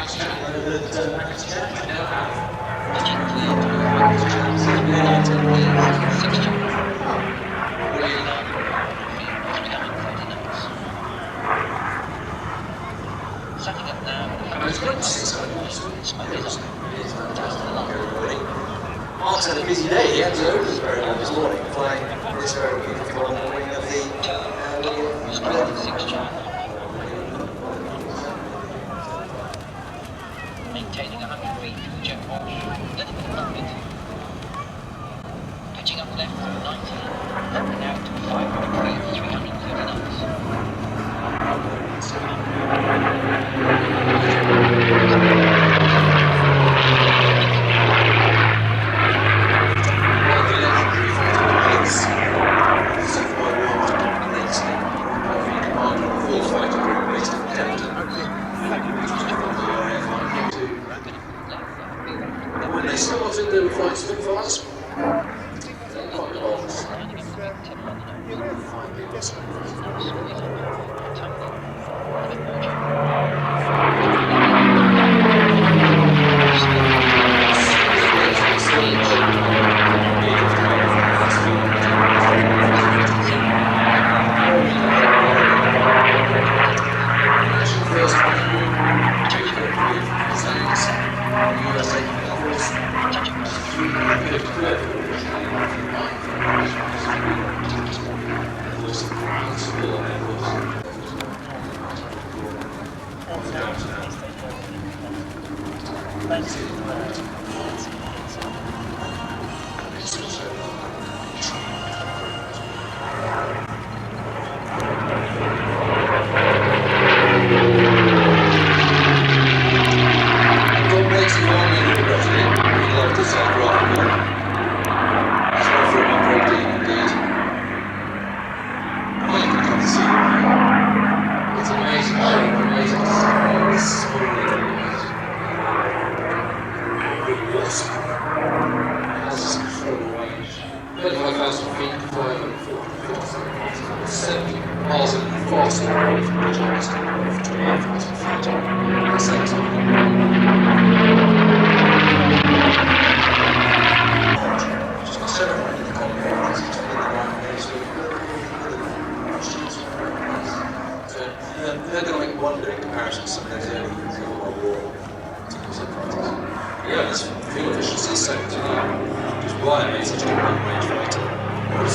Max Jack, I know that Max Jack now have. Setting up now. And it's great to see so Mark's had a busy day. He had to open this very early this morning, flying this very beautiful on the wing of the maintaining 100 weight to the jet wash, letting it lock it. Pitching up left for 90, leveling out to 500 feet, 330 knots. When they started, they were quite fast. They're going to make one big comparison to some of those early World War yeah, this fuel efficiency is second to none, which is why it made such a good long-range fighter. Or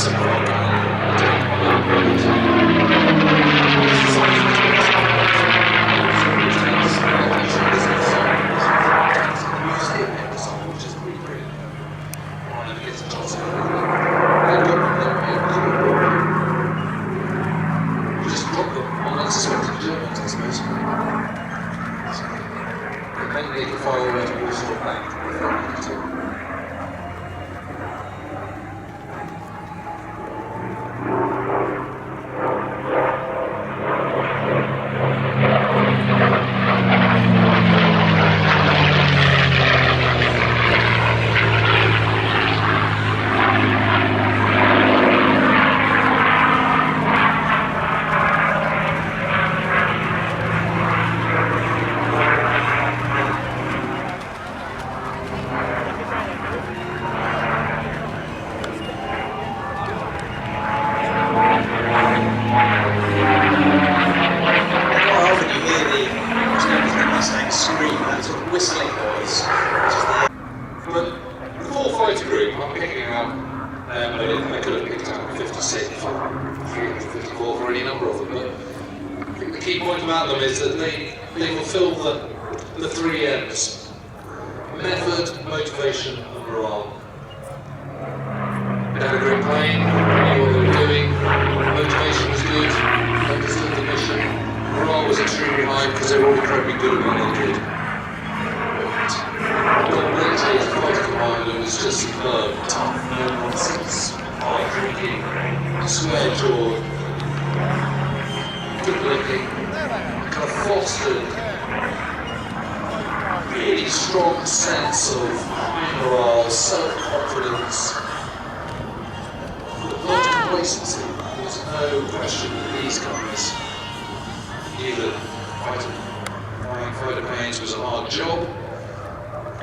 fighter planes was a hard job,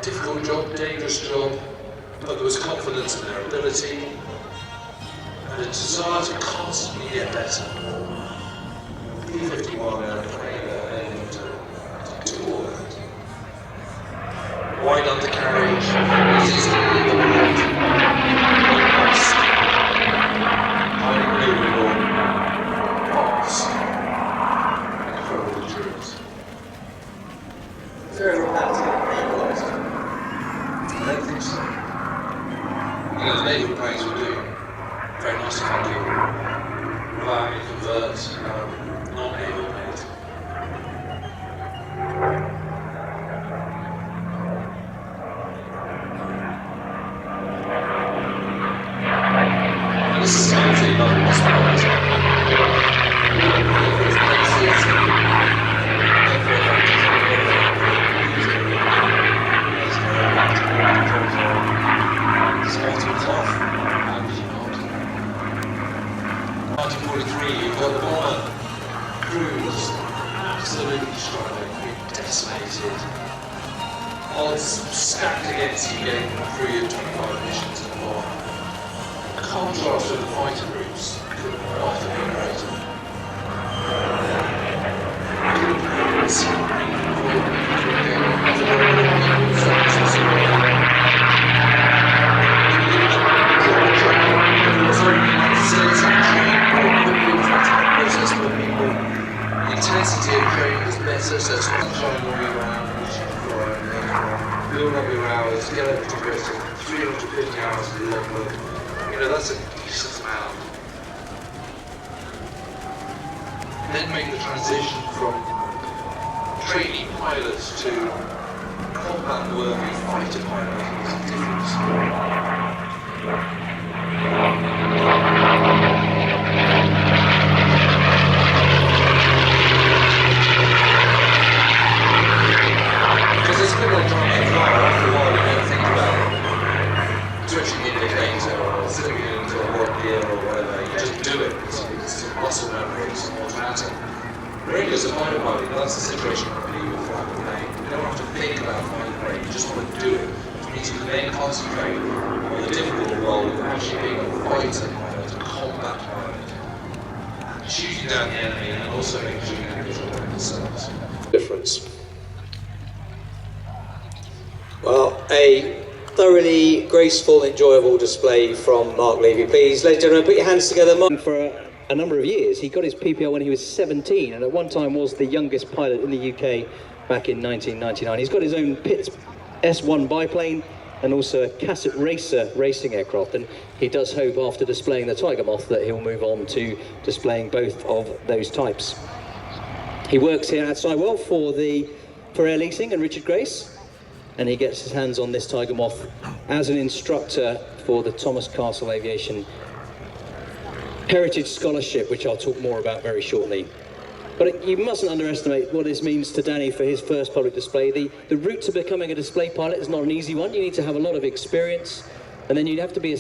difficult job, dangerous job, but there was confidence in their ability and a desire to constantly get better. P-51 airplane aiming to do all that. Wide undercarriage, resisting the wind, robust, highly maneuverable, fast, incredible endurance. Very romantic, realised. I don't think so. You know, the naval planes were doing very nice to fund people. Without any converts, not naval planes. And this is actually another possibility. You've got the bomber crews absolutely struggling, decimated. Odds stacked against you getting through your 25 missions and more. The contrast with the fighter groups couldn't quite have been greater. Intensity of training is better, so it's not showing all year round, build up your hours, get up to go to 350 hours of long work. You know, that's a decent amount. Then make the transition from trainee pilots to combat working fighter pilots. It's a difference. As a fighter pilot, that's the situation when you fly the plane. You don't have to think about flying the plane, you just want to do it. It means you can then concentrate on the difficult role of actually being a fighter pilot, a combat pilot, shooting down the enemy and also making sure you can control themselves. Difference. Well, a thoroughly graceful, enjoyable display from Mark Levy. Please, ladies and gentlemen, put your hands together. Mark. For a number of years. He got his PPL when he was 17 and at one time was the youngest pilot in the UK back in 1999. He's got his own Pitts S1 biplane and also a Casset Racer racing aircraft, and he does hope after displaying the Tiger Moth that he'll move on to displaying both of those types. He works here at Sywell for Air Leasing and Richard Grace, and he gets his hands on this Tiger Moth as an instructor for the Thomas Castle Aviation Heritage Scholarship, which I'll talk more about very shortly. But you mustn't underestimate what this means to Danny for his first public display. The route to becoming a display pilot is not an easy one. You need to have a lot of experience, and then you'd have to be a